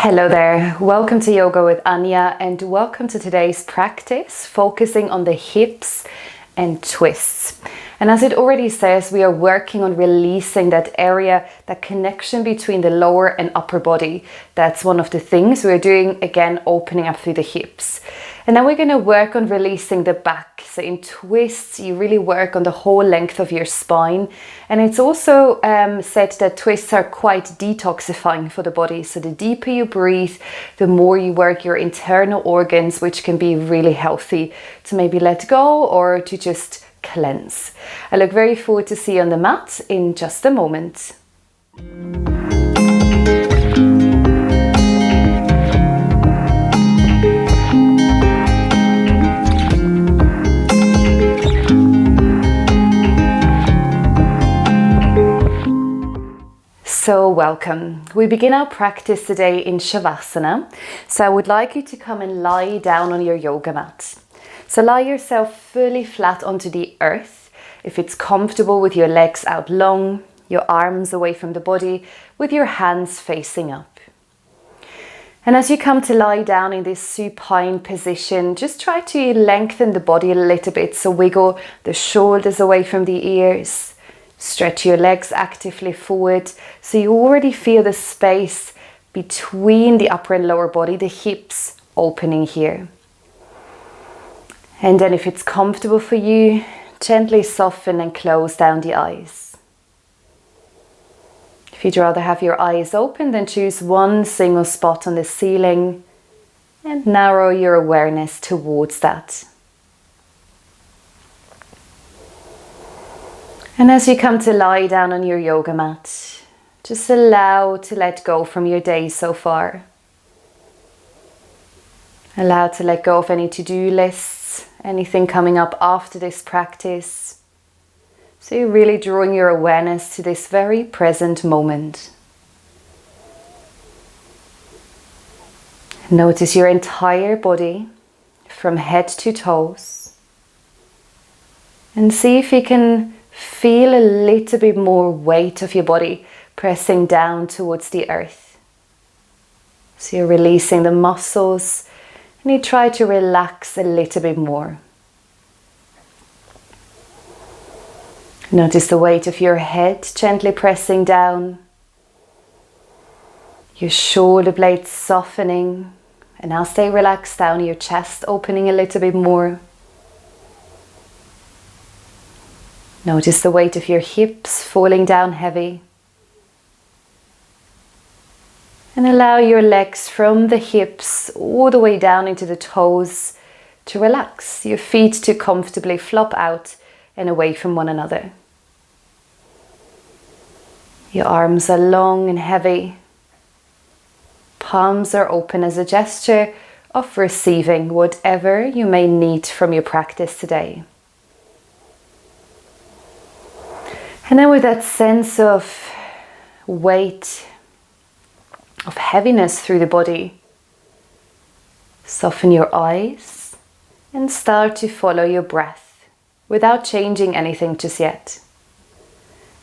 Hello there, welcome to Yoga with Anja and welcome to today's practice focusing on the hips and twists. And as it already says, we are working on releasing that area, that connection between the lower and upper body. That's one of the things we're doing, again, opening up through the hips. And then we're going to work on releasing the back. So in twists, you really work on the whole length of your spine. And it's also said that twists are quite detoxifying for the body. So the deeper you breathe, the more you work your internal organs, which can be really healthy to maybe let go or to just cleanse. I look very forward to see you on the mat in just a moment. So welcome. We begin our practice today in Shavasana. So I would like you to come and lie down on your yoga mat. So lie yourself fully flat onto the earth. If it's comfortable, with your legs out long, your arms away from the body, with your hands facing up. And as you come to lie down in this supine position, just try to lengthen the body a little bit. So wiggle the shoulders away from the ears. Stretch your legs actively forward so you already feel the space between the upper and lower body, the hips opening here. And then if it's comfortable for you, gently soften and close down the eyes. If you'd rather have your eyes open, then choose one single spot on the ceiling and narrow your awareness towards that. And as you come to lie down on your yoga mat, just allow to let go from your day so far. Allow to let go of any to-do lists, anything coming up after this practice. So you're really drawing your awareness to this very present moment. Notice your entire body from head to toes. And see if you can feel a little bit more weight of your body pressing down towards the earth. So you're releasing the muscles and you try to relax a little bit more. Notice the weight of your head gently pressing down, your shoulder blades softening, and now stay relaxed down, your chest opening a little bit more. Notice the weight of your hips falling down heavy. And allow your legs from the hips all the way down into the toes to relax. Your feet to comfortably flop out and away from one another. Your arms are long and heavy. Palms are open as a gesture of receiving whatever you may need from your practice today. And then with that sense of weight, of heaviness through the body, soften your eyes and start to follow your breath without changing anything just yet.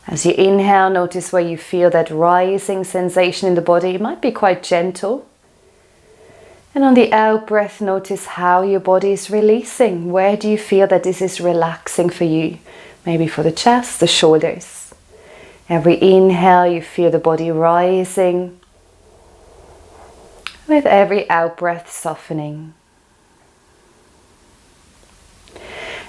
As you inhale, notice where you feel that rising sensation in the body. It might be quite gentle. And on the out breath, notice how your body is releasing. Where do you feel that this is relaxing for you? Maybe for the chest, the shoulders. Every inhale, you feel the body rising. With every out breath, softening.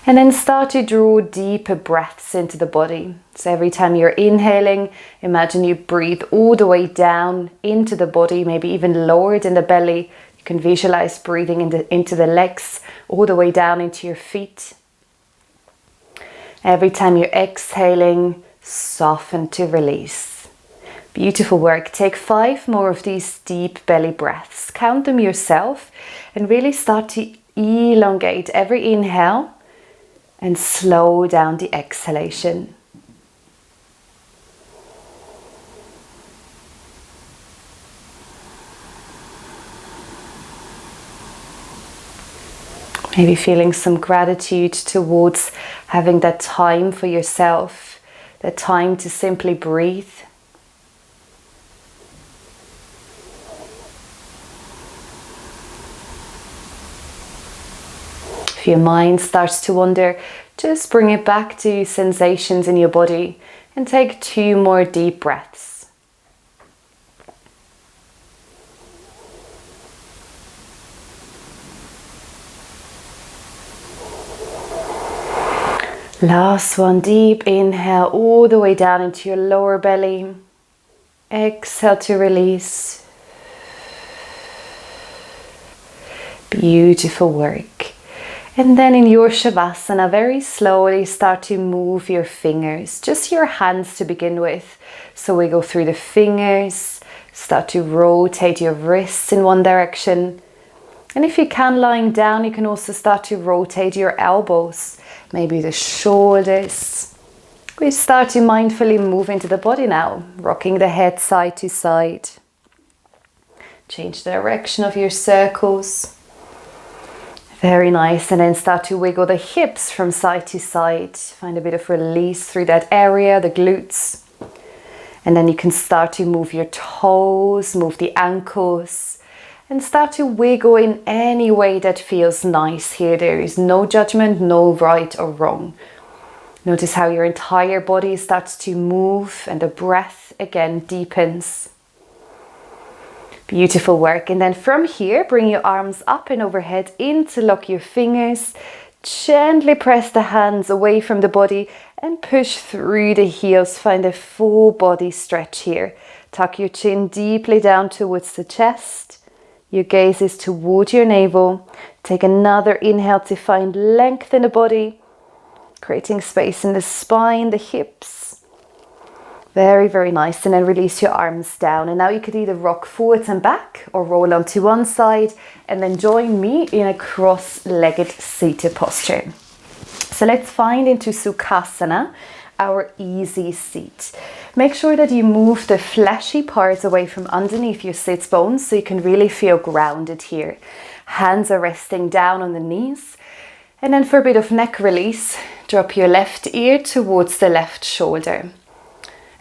And then start to draw deeper breaths into the body. So every time you're inhaling, imagine you breathe all the way down into the body, maybe even lowered in the belly. You can visualize breathing into the legs, all the way down into your feet. Every time you're exhaling, soften to release. Beautiful work. Take 5 more of these deep belly breaths. Count them yourself and really start to elongate every inhale and slow down the exhalation. Maybe feeling some gratitude towards having that time for yourself, that time to simply breathe. If your mind starts to wander, just bring it back to sensations in your body and take 2 more deep breaths. Last one, deep inhale all the way down into your lower belly. Exhale to release. Beautiful work. And then in your Shavasana, very slowly start to move your fingers, just your hands to begin with. So we go through the fingers, start to rotate your wrists in one direction. And if you can, lying down, you can also start to rotate your elbows, maybe the shoulders. We start to mindfully move into the body now, rocking the head side to side. Change the direction of your circles. Very nice. And then start to wiggle the hips from side to side. Find a bit of release through that area, the glutes. And then you can start to move your toes, move the ankles. And start to wiggle in any way that feels nice here. There is no judgment, no right or wrong. Notice how your entire body starts to move and the breath again deepens. Beautiful work. And then from here, bring your arms up and overhead, interlock your fingers. Gently press the hands away from the body and push through the heels. Find a full body stretch here. Tuck your chin deeply down towards the chest. Your gaze is toward your navel. Take another inhale to find length in the body, creating space in the spine, the hips. Very, very nice. And then release your arms down. And now you could either rock forwards and back or roll onto one side and then join me in a cross-legged seated posture. So let's find into Sukhasana, our easy seat. Make sure that you move the fleshy parts away from underneath your sits bones so you can really feel grounded here. Hands are resting down on the knees. And then for a bit of neck release, drop your left ear towards the left shoulder.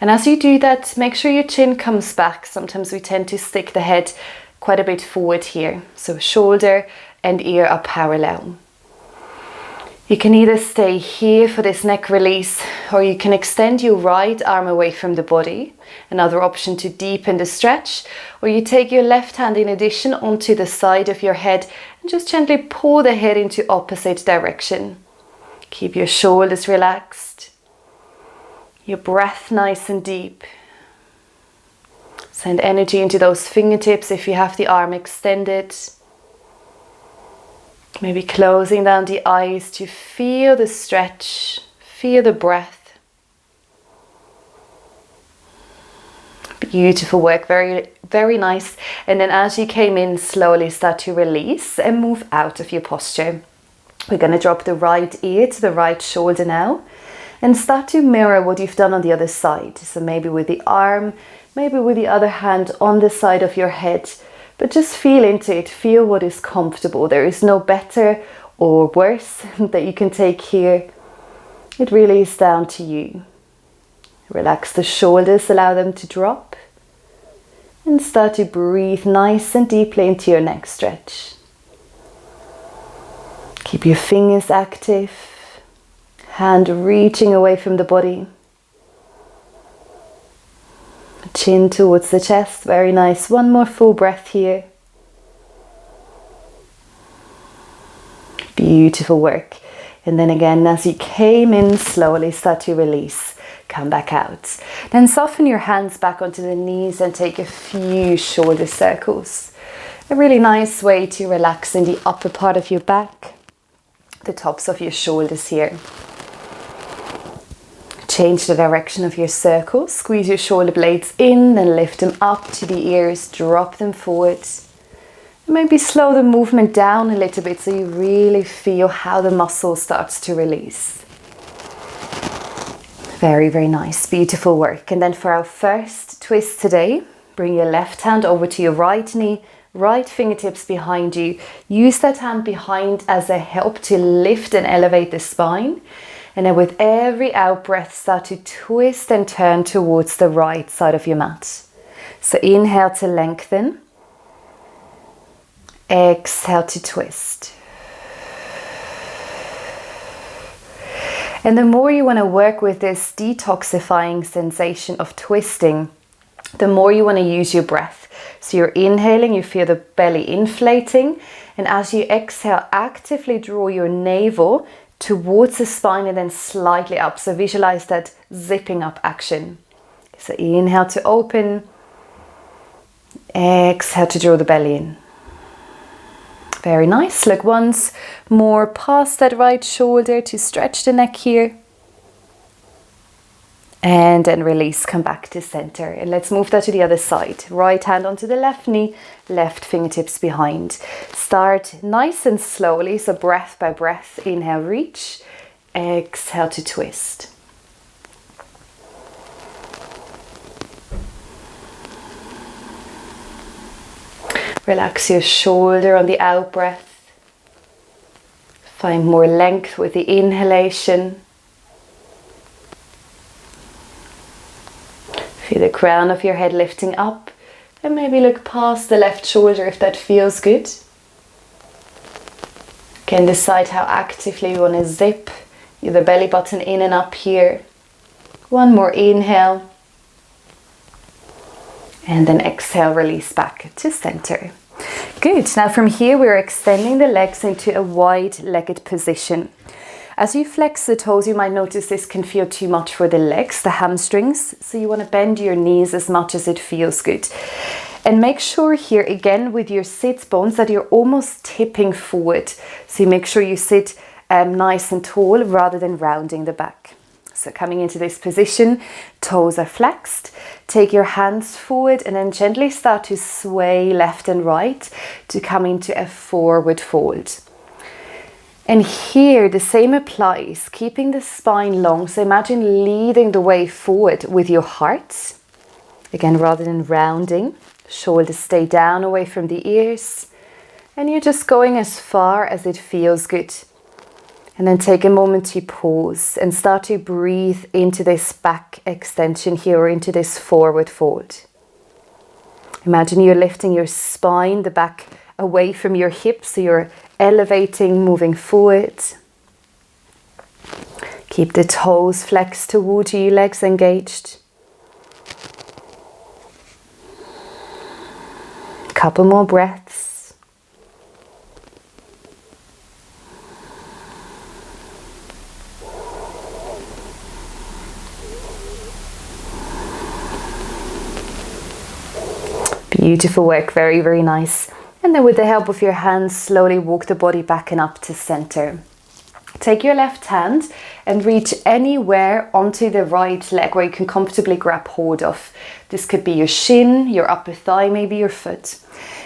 And as you do that, make sure your chin comes back. Sometimes we tend to stick the head quite a bit forward here. So shoulder and ear are parallel. You can either stay here for this neck release, or you can extend your right arm away from the body. Another option to deepen the stretch. Or you take your left hand in addition onto the side of your head and just gently pull the head into opposite direction. Keep your shoulders relaxed. Your breath nice and deep. Send energy into those fingertips if you have the arm extended. Maybe closing down the eyes to feel the stretch, feel the breath. Beautiful work, very, very nice. And then as you came in, slowly start to release and move out of your posture. We're going to drop the right ear to the right shoulder now and start to mirror what you've done on the other side. So maybe with the arm, maybe with the other hand on the side of your head. But just feel into it, feel what is comfortable. There is no better or worse that you can take here. It really is down to you. Relax the shoulders, allow them to drop. And start to breathe nice and deeply into your neck stretch. Keep your fingers active. Hand reaching away from the body. Chin towards the chest, very nice. One more full breath here. Beautiful work. And then again, as you came in, slowly start to release. Come back out. Then soften your hands back onto the knees and take a few shoulder circles. A really nice way to relax in the upper part of your back, the tops of your shoulders here. Change the direction of your circle, squeeze your shoulder blades in, then lift them up to the ears, drop them forward. And maybe slow the movement down a little bit so you really feel how the muscle starts to release. Very, very nice, beautiful work. And then for our first twist today, bring your left hand over to your right knee, right fingertips behind you. Use that hand behind as a help to lift and elevate the spine. And then with every out breath, start to twist and turn towards the right side of your mat. So inhale to lengthen. Exhale to twist. And the more you want to work with this detoxifying sensation of twisting, the more you want to use your breath. So you're inhaling, you feel the belly inflating, and as you exhale, actively draw your navel towards the spine and then slightly up. So visualize that zipping up action. So inhale to open, exhale to draw the belly in. Very nice. Look once more past that right shoulder to stretch the neck here. And then release, come back to center. And let's move that to the other side. Right hand onto the left knee, left fingertips behind. Start nice and slowly, so breath by breath. Inhale, reach. Exhale to twist. Relax your shoulder on the out breath. Find more length with the inhalation. Feel the crown of your head lifting up, and maybe look past the left shoulder if that feels good. Again, decide how actively you want to zip the belly button in and up here. One more inhale. And then exhale, release back to center. Good. Now from here, we're extending the legs into a wide-legged position. As you flex the toes, you might notice this can feel too much for the legs, the hamstrings. So you want to bend your knees as much as it feels good. And make sure here, again, with your sit bones, that you're almost tipping forward. So you make sure you sit nice and tall rather than rounding the back. So coming into this position, toes are flexed. Take your hands forward and then gently start to sway left and right to come into a forward fold. And here the same applies, keeping the spine long. So imagine leading the way forward with your heart. Again, rather than rounding, shoulders stay down away from the ears. And you're just going as far as it feels good. And then take a moment to pause and start to breathe into this back extension here, or into this forward fold. Imagine you're lifting your spine, the back away from your hips, so you're elevating, moving forward. Keep the toes flexed towards you, legs engaged. Couple more breaths. Beautiful work, very, very nice. And then with the help of your hands, slowly walk the body back and up to center. Take your left hand and reach anywhere onto the right leg where you can comfortably grab hold of. This could be your shin, your upper thigh, maybe your foot.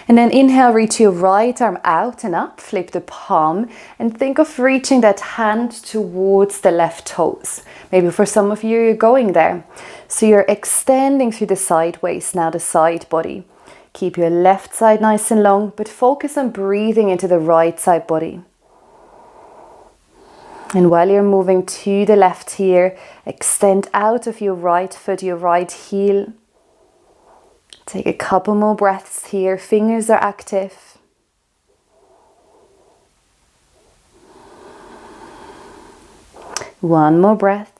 And then inhale, reach your right arm out and up, flip the palm, and think of reaching that hand towards the left toes. Maybe for some of you, you're going there. So you're extending through the sideways, now the side body. Keep your left side nice and long, but focus on breathing into the right side body. And while you're moving to the left here, extend out of your right foot, your right heel. Take a couple more breaths here. Fingers are active. One more breath.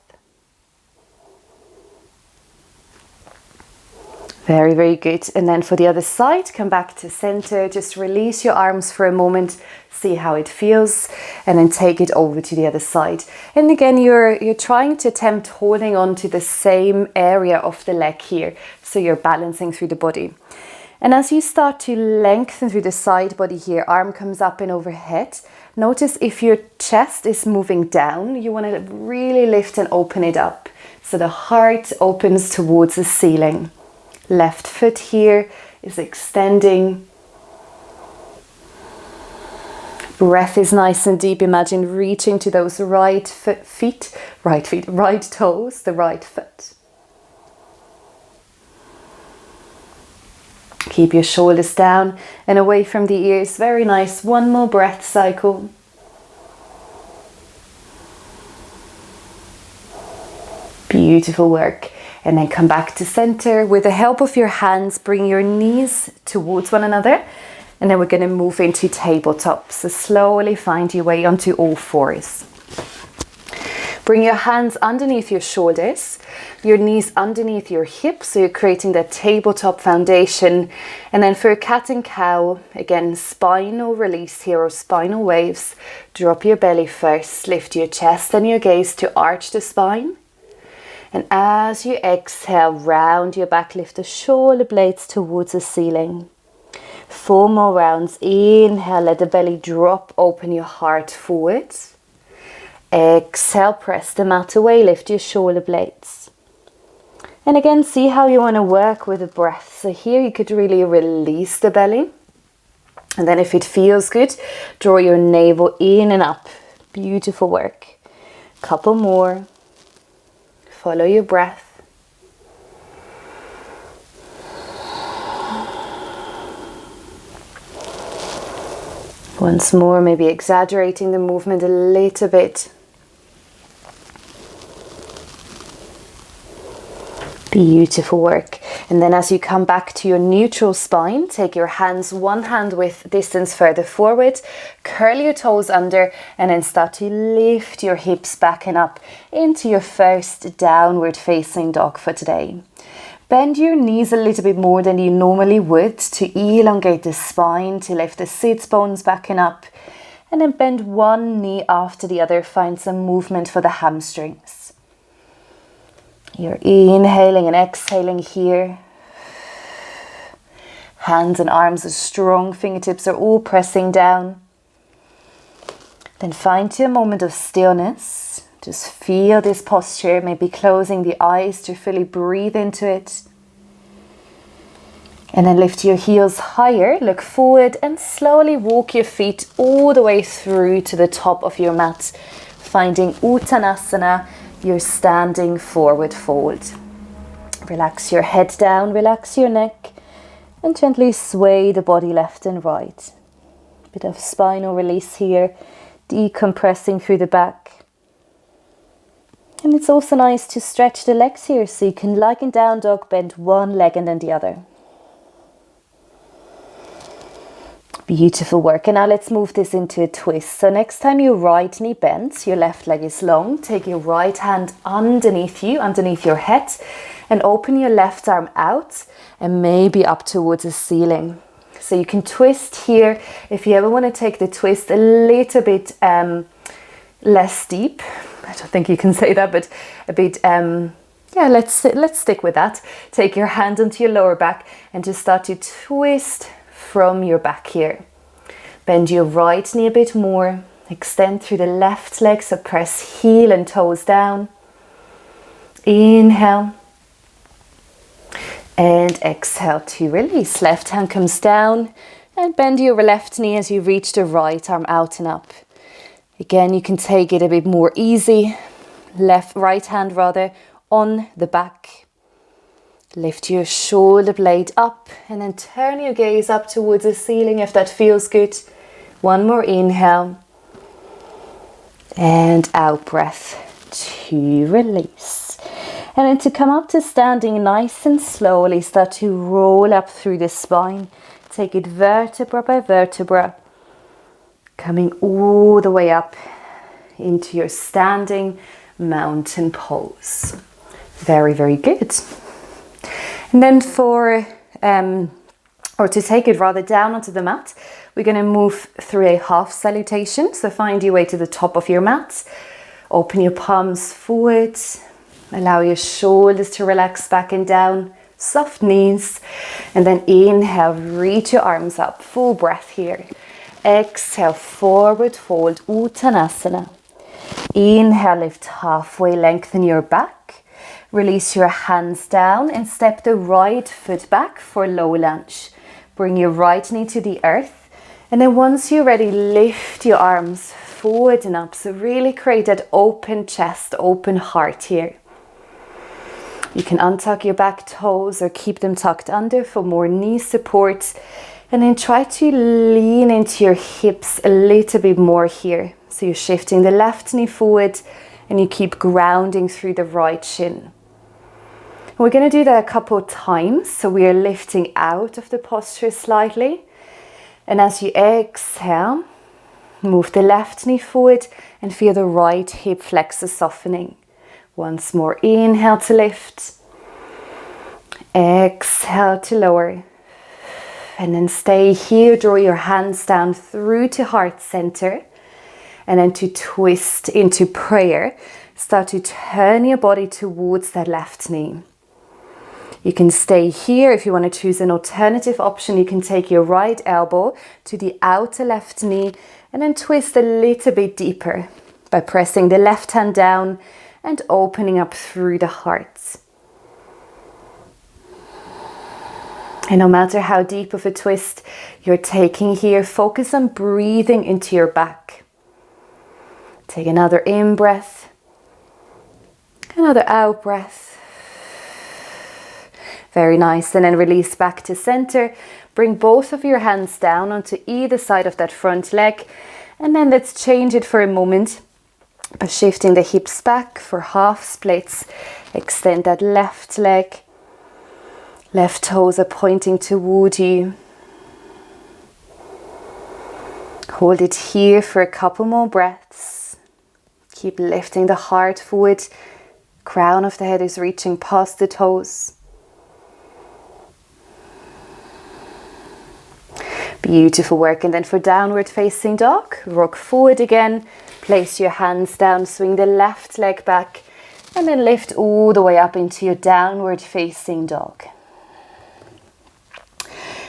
Very, very good. And then for the other side, come back to center. Just release your arms for a moment. See how it feels. And then take it over to the other side. And again, you're trying to attempt holding on to the same area of the leg here. So you're balancing through the body. And as you start to lengthen through the side body here, arm comes up and overhead. Notice if your chest is moving down, you want to really lift and open it up. So the heart opens towards the ceiling. Left foot here is extending. Breath is nice and deep. Imagine reaching to those right toes, the right foot. Keep your shoulders down and away from the ears. Very nice. One more breath cycle. Beautiful work. And then come back to center. With the help of your hands, bring your knees towards one another. And then we're going to move into tabletop. So slowly find your way onto all fours. Bring your hands underneath your shoulders, your knees underneath your hips, so you're creating that tabletop foundation. And then for a cat and cow, again, spinal release here, or spinal waves. Drop your belly first, lift your chest and your gaze to arch the spine. And as you exhale, round your back, lift the shoulder blades towards the ceiling. 4 more rounds. Inhale, let the belly drop, open your heart forward. Exhale, press the mat away, lift your shoulder blades. And again, see how you want to work with the breath. So here you could really release the belly. And then if it feels good, draw your navel in and up. Beautiful work. Couple more. Follow your breath. Once more, maybe exaggerating the movement a little bit. Beautiful work. And then as you come back to your neutral spine, take your hands, one hand width distance further forward, curl your toes under, and then start to lift your hips back and up into your first downward facing dog for today. Bend your knees a little bit more than you normally would to elongate the spine, to lift the sits bones back and up. And then bend one knee after the other, find some movement for the hamstrings. You're inhaling and exhaling here. Hands and arms are strong, fingertips are all pressing down. Then find you a moment of stillness. Just feel this posture, maybe closing the eyes to fully breathe into it. And then lift your heels higher, look forward and slowly walk your feet all the way through to the top of your mat, finding Uttanasana, your standing forward fold. Relax your head down, relax your neck, and gently sway the body left and right. Bit of spinal release here, decompressing through the back. And it's also nice to stretch the legs here, so you can lie in down dog, bend one leg and then the other. Beautiful work. And now let's move this into a twist. So next time your right knee bends, your left leg is long, take your right hand underneath you, underneath your head, and open your left arm out and maybe up towards the ceiling. So you can twist here if you ever want to take the twist a little bit less deep. I don't think you can say that, but a bit, yeah, let's stick with that. Take your hand onto your lower back and just start to twist from your back here. Bend your right knee a bit more, extend through the left leg, so press heel and toes down. Inhale and exhale to release. Left hand comes down and bend your left knee as you reach the right arm out and up. Again, you can take it a bit more easy. Right hand rather on the back. Lift your shoulder blade up and then turn your gaze up towards the ceiling if that feels good. One more inhale and out breath to release. And then to come up to standing nice and slowly, start to roll up through the spine. Take it vertebra by vertebra, coming all the way up into your standing mountain pose. Very, very good. And then to take it rather down onto the mat, we're going to move through a half salutation. So find your way to the top of your mat. Open your palms forward. Allow your shoulders to relax back and down. Soft knees. And then inhale, reach your arms up. Full breath here. Exhale, forward fold, Uttanasana. Inhale, lift halfway, lengthen your back. Release your hands down and step the right foot back for low lunge. Bring your right knee to the earth. And then once you're ready, lift your arms forward and up. So really create that open chest, open heart here. You can untuck your back toes or keep them tucked under for more knee support. And then try to lean into your hips a little bit more here. So you're shifting the left knee forward and you keep grounding through the right shin. We're going to do that a couple of times. So we are lifting out of the posture slightly. And as you exhale, Move the left knee forward and feel the right hip flexor softening. Once more, inhale to lift. Exhale to lower. And then stay here, draw your hands down through to heart center. And then to twist into prayer, start to turn your body towards that left knee. You can stay here. If you want to choose an alternative option, you can take your right elbow to the outer left knee and then twist a little bit deeper by pressing the left hand down and opening up through the heart. And no matter how deep of a twist you're taking here, focus on breathing into your back. Take another in breath, another out breath. Very nice. And then release back to center. Bring both of your hands down onto either side of that front leg. And then let's change it for a moment by shifting the hips back for half splits. Extend that left leg. Left toes are pointing toward you. Hold it here for a couple more breaths. Keep lifting the heart forward. Crown of the head is reaching past the toes. Beautiful work. And then for downward facing dog, rock forward again. Place your hands down, swing the left leg back, and then lift all the way up into your downward facing dog.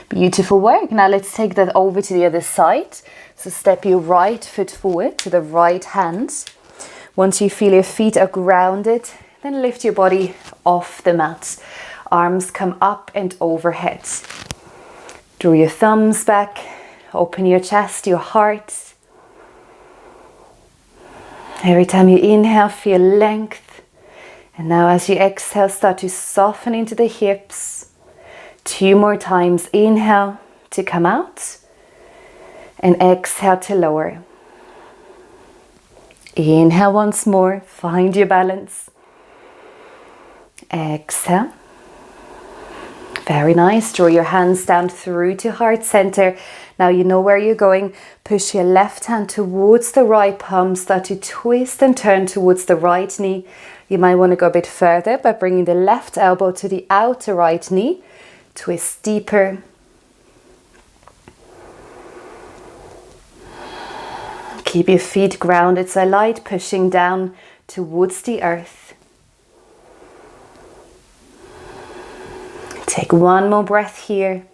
Beautiful work. Now let's take that over to the other side. So step your right foot forward to the right hand. Once you feel your feet are grounded, then lift your body off the mat. Arms come up and overhead. Draw your thumbs back, open your chest, your heart. Every time you inhale, feel length. And now as you exhale, start to soften into the hips. 2 more times. Inhale to come out and exhale to lower. Inhale once more, find your balance. Exhale. Very nice. Draw your hands down through to heart center. Now you know where you're going. Push your left hand towards the right palm. Start to twist and turn towards the right knee. You might want to go a bit further by bringing the left elbow to the outer right knee. Twist deeper. Keep your feet grounded, so light pushing down towards the earth. Take 1 more breath here.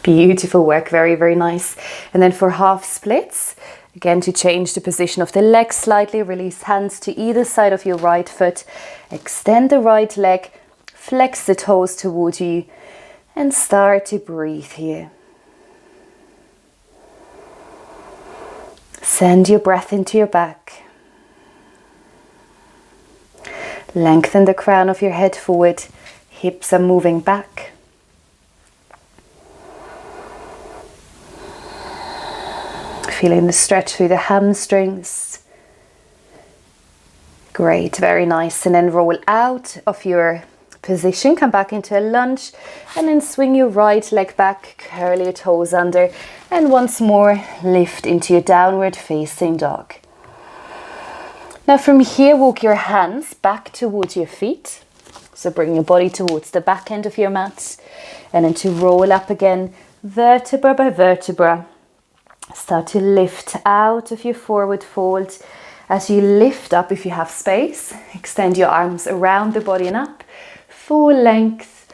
Beautiful work, very, very nice. And then for half splits, again to change the position of the legs slightly, release hands to either side of your right foot. Extend the right leg, flex the toes toward you, and start to breathe here. Send your breath into your back. Lengthen the crown of your head forward. Hips are moving back. Feeling the stretch through the hamstrings. Great, very nice. And then roll out of your position. Come back into a lunge. And then swing your right leg back. Curl your toes under. And once more, lift into your downward facing dog. Now from here, walk your hands back towards your feet. So bring your body towards the back end of your mat. And then to roll up again, vertebra by vertebra. Start to lift out of your forward fold. As you lift up, if you have space, extend your arms around the body and up. Full length.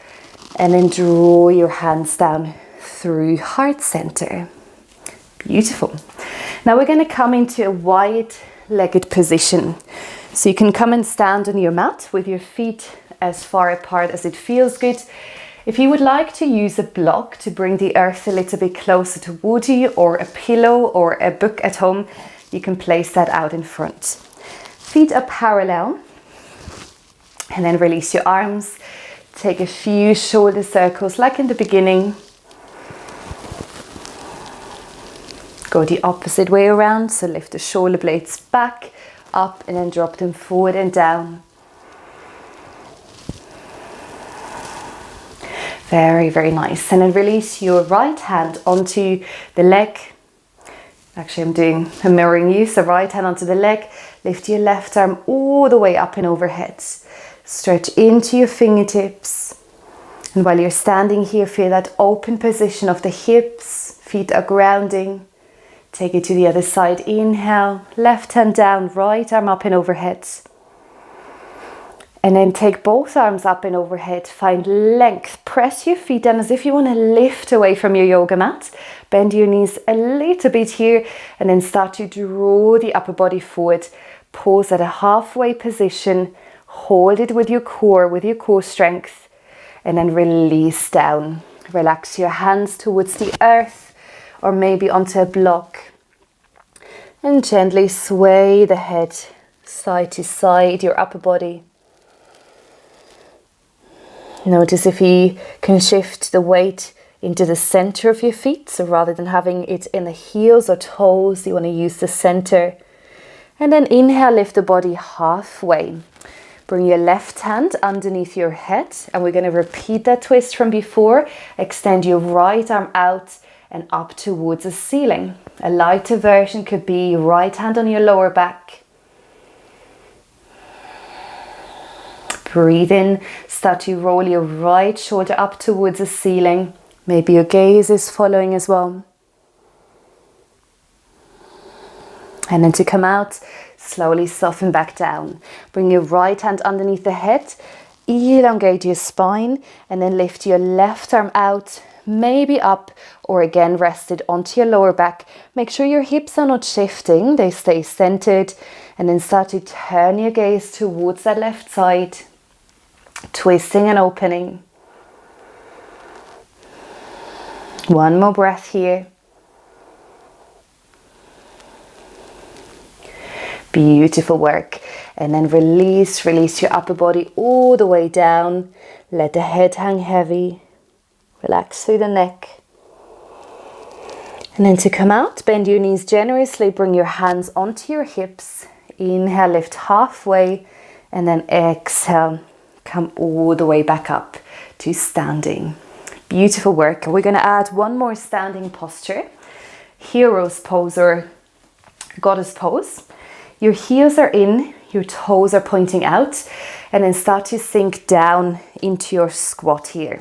And then draw your hands down through heart center. Beautiful. Now we're going to come into a wide-legged position. So you can come and stand on your mat with your feet as far apart as it feels good. If you would like to use a block to bring the earth a little bit closer toward you, or a pillow or a book at home, you can place that out in front. Feet are parallel. And then release your arms. Take a few shoulder circles like in the beginning. Go the opposite way around, so lift the shoulder blades back, up, and then drop them forward and down. Very, very nice. And then release your right hand onto the leg. Actually, I'm mirroring you. So right hand onto the leg. Lift your left arm all the way up and overhead. Stretch into your fingertips. And while you're standing here, feel that open position of the hips. Feet are grounding. Take it to the other side. Inhale, left hand down, right arm up and overhead. And then take both arms up and overhead. Find length. Press your feet down as if you want to lift away from your yoga mat. Bend your knees a little bit here and then start to draw the upper body forward. Pause at a halfway position. Hold it with your core strength. And then release down. Relax your hands towards the earth or maybe onto a block. And gently sway the head side to side, your upper body. Notice if you can shift the weight into the center of your feet. So rather than having it in the heels or toes, you want to use the center. And then inhale, lift the body halfway. Bring your left hand underneath your head. And we're going to repeat that twist from before. Extend your right arm out and up towards the ceiling. A lighter version could be right hand on your lower back. Breathe in, start to roll your right shoulder up towards the ceiling. Maybe your gaze is following as well. And then to come out, slowly soften back down. Bring your right hand underneath the head, elongate your spine, and then lift your left arm out, maybe up or again rested onto your lower back. Make sure your hips are not shifting, they stay centered. And then start to turn your gaze towards that left side. Twisting and opening. One more breath here. Beautiful work. And then release your upper body all the way down. Let the head hang heavy. Relax through the neck. And then to come out, bend your knees generously. Bring your hands onto your hips. Inhale, lift halfway. And then exhale. Come all the way back up to standing. Beautiful work. We're going to add one more standing posture. Hero's pose or goddess pose. Your heels are in, your toes are pointing out, and then start to sink down into your squat here.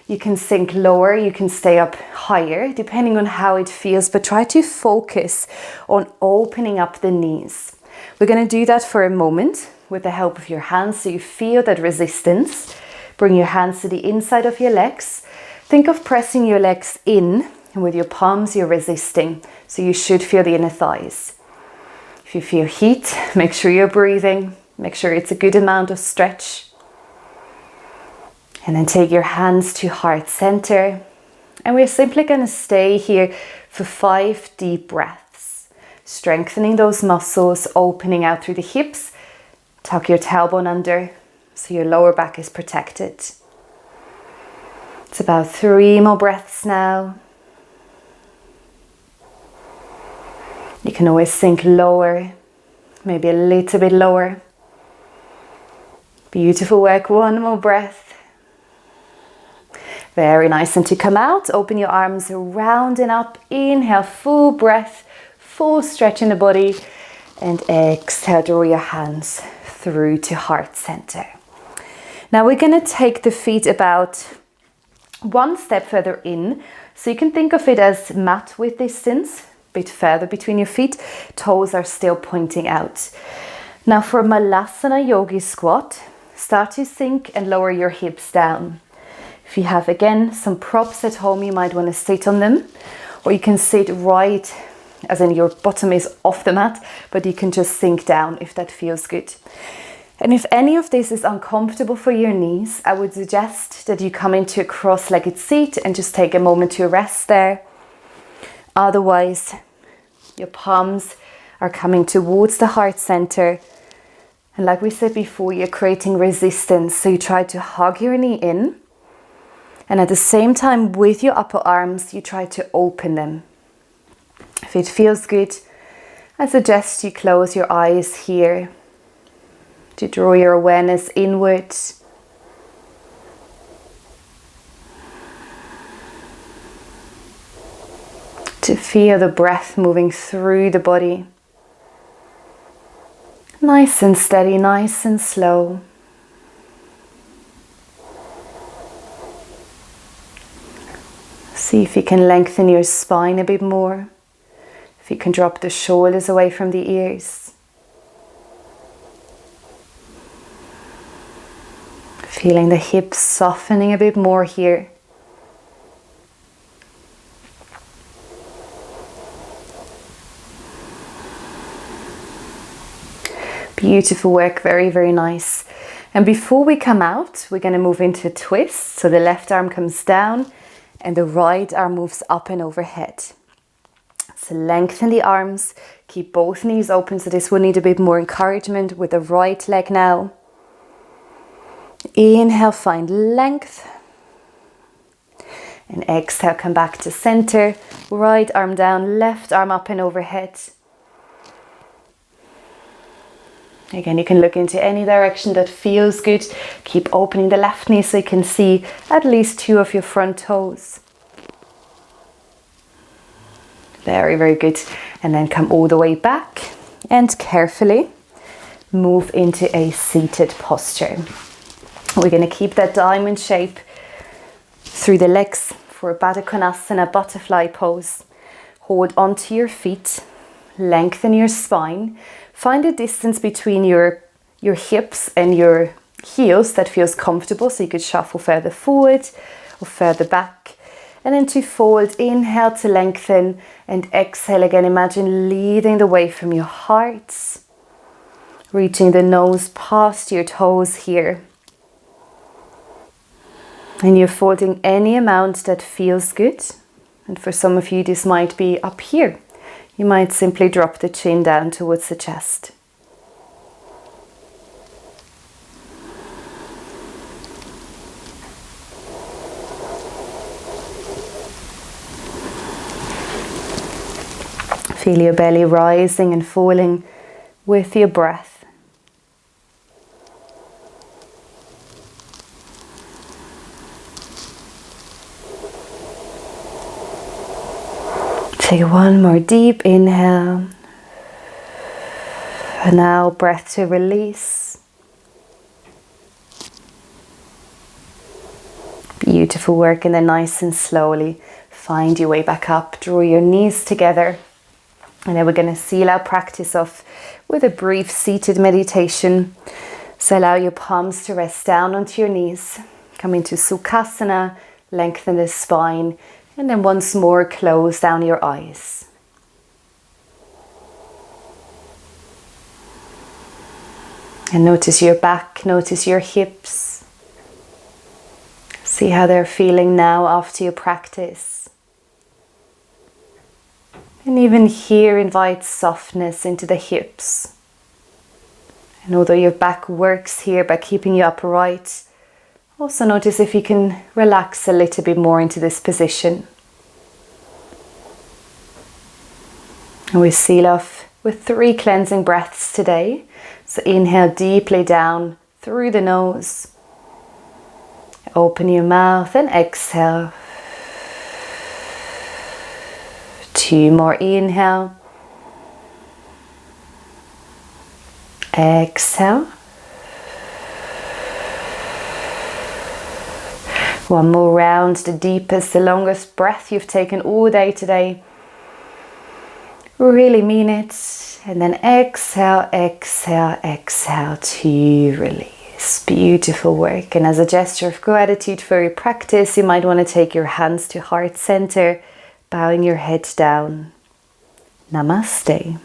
You can sink lower, you can stay up higher, depending on how it feels, but try to focus on opening up the knees. We're going to do that for a moment with the help of your hands, so you feel that resistance. Bring your hands to the inside of your legs. Think of pressing your legs in, and with your palms you're resisting, so you should feel the inner thighs. If you feel heat, make sure you're breathing. Make sure it's a good amount of stretch. And then take your hands to heart center. And we're simply going to stay here for 5 deep breaths. Strengthening those muscles, opening out through the hips. Tuck your tailbone under so your lower back is protected. It's about 3 more breaths now. You can always sink lower, maybe a little bit lower. Beautiful work, 1 more breath. Very nice. And to come out, open your arms round and up. Inhale, full breath, full stretch in the body. And exhale, draw your hands through to heart center. Now we're going to take the feet about 1 step further in. So you can think of it as mat width distance, a bit further between your feet. Toes are still pointing out. Now for Malasana yogi squat, start to sink and lower your hips down. If you have again some props at home, you might want to sit on them, or you can sit right, as in your bottom is off the mat, but you can just sink down if that feels good. And if any of this is uncomfortable for your knees, I would suggest that you come into a cross-legged seat and just take a moment to rest there. Otherwise, your palms are coming towards the heart center. And like we said before, you're creating resistance. So you try to hug your knee in. And at the same time, with your upper arms, you try to open them. If it feels good, I suggest you close your eyes here to draw your awareness inwards. to feel the breath moving through the body. Nice and steady, nice and slow. See if you can lengthen your spine a bit more. If you can drop the shoulders away from the ears. Feeling the hips softening a bit more here. Beautiful work, very, very nice. And before we come out, we're going to move into a twist. So the left arm comes down and the right arm moves up and overhead. So lengthen the arms, keep both knees open. So this will need a bit more encouragement with the right leg now. Inhale, find length. And exhale, come back to center. Right arm down, left arm up and overhead. Again, you can look into any direction that feels good. Keep opening the left knee so you can see at least 2 of your front toes. Very, very good. And then come all the way back and carefully move into a seated posture. We're going to keep that diamond shape through the legs for a Badakanasana butterfly pose. Hold onto your feet, lengthen your spine. Find a distance between your hips and your heels that feels comfortable, so you could shuffle further forward or further back. And then to fold, inhale to lengthen, and exhale again. Imagine leading the way from your heart, reaching the nose past your toes here. And you're folding any amount that feels good. And for some of you, this might be up here. You might simply drop the chin down towards the chest. Feel your belly rising and falling with your breath. Take one more deep inhale. And now breath to release. Beautiful work, and then nice and slowly find your way back up. Draw your knees together. And then we're going to seal our practice off with a brief seated meditation. So allow your palms to rest down onto your knees. Come into Sukhasana, lengthen the spine. And then once more, close down your eyes. And notice your back, notice your hips. See how they're feeling now after your practice. And even here, invite softness into the hips. And although your back works here by keeping you upright, also notice if you can relax a little bit more into this position. And we seal off with 3 cleansing breaths today. So inhale deeply down through the nose. Open your mouth and exhale. 2 more, inhale. Exhale. 1 more round, the deepest, the longest breath you've taken all day today. Really mean it. And then exhale, exhale, exhale to release. Beautiful work. And as a gesture of gratitude for your practice, you might want to take your hands to heart center, bowing your head down. Namaste.